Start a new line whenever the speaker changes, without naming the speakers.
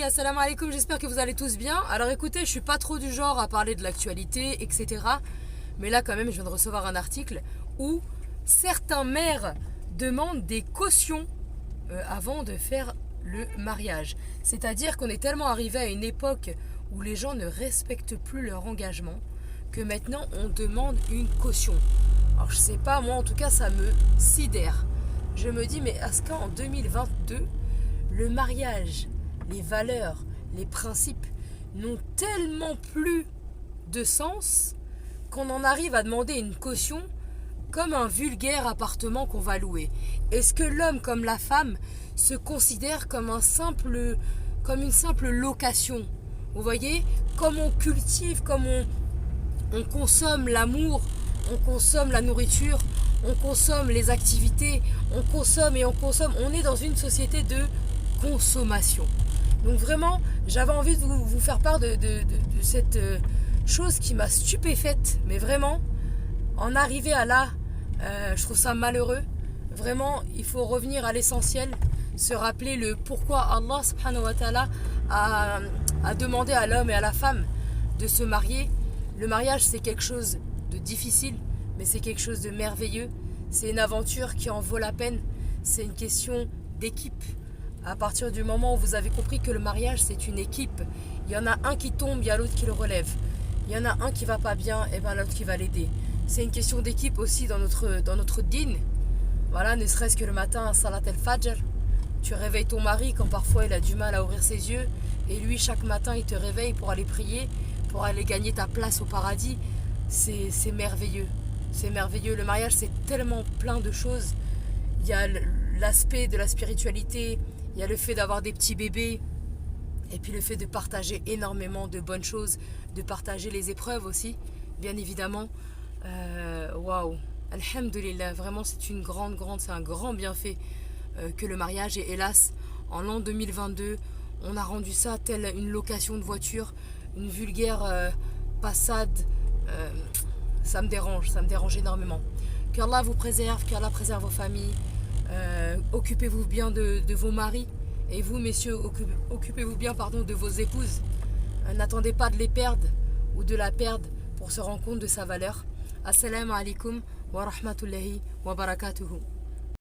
assalamu alaikum, j'espère que vous allez tous bien. Alors écoutez, je suis pas trop du genre à parler de l'actualité, etc. Mais là quand même, je viens de recevoir un article où certains maires demandent des cautions avant de faire le mariage. C'est-à-dire qu'on est tellement arrivé à une époque où les gens ne respectent plus leur engagement que maintenant on demande une caution. Alors je sais pas, moi en tout cas ça me sidère. Je me dis, mais est-ce qu'en 2022, le mariage, les valeurs, les principes n'ont tellement plus de sens qu'on en arrive à demander une caution comme un vulgaire appartement qu'on va louer? Est-ce que l'homme comme la femme se considère comme une simple location? Vous voyez, comme on cultive, comme on consomme l'amour, on consomme la nourriture, on consomme les activités, on consomme et on consomme. On est dans une société de consommation. Donc vraiment, j'avais envie de vous faire part de cette chose qui m'a stupéfaite. Mais vraiment, en arriver à là, je trouve ça malheureux. Vraiment, il faut revenir à l'essentiel, se rappeler le pourquoi Allah subhanahu wa ta'ala a demandé à l'homme et à la femme de se marier. Le mariage, c'est quelque chose de difficile, mais c'est quelque chose de merveilleux. C'est une aventure qui en vaut la peine. C'est une question d'équipe. À partir du moment où vous avez compris que le mariage, c'est une équipe, il y en a un qui tombe, il y a l'autre qui le relève. Il y en a un qui va pas bien, et ben l'autre qui va l'aider. C'est une question d'équipe aussi dans notre dîn. Voilà, ne serait-ce que le matin, salat al-fajr, tu réveilles ton mari quand parfois il a du mal à ouvrir ses yeux, et lui, chaque matin, il te réveille pour aller prier, pour aller gagner ta place au paradis. C'est merveilleux. C'est merveilleux. Le mariage, c'est tellement plein de choses. Il y a l'aspect de la spiritualité, il y a le fait d'avoir des petits bébés, et puis le fait de partager énormément de bonnes choses, de partager les épreuves aussi, bien évidemment. Waouh, alhamdulillah, vraiment c'est c'est un grand bienfait que le mariage. Et hélas, en l'an 2022, on a rendu ça telle une location de voiture, une vulgaire passade. Ça me dérange énormément. Qu'Allah vous préserve, qu'Allah préserve vos familles. Occupez-vous bien de vos maris. Et vous, messieurs, occupez-vous bien de vos épouses. N'attendez pas de les perdre ou de la perdre pour se rendre compte de sa valeur. Assalamu alaikum wa rahmatullahi wa barakatuhu.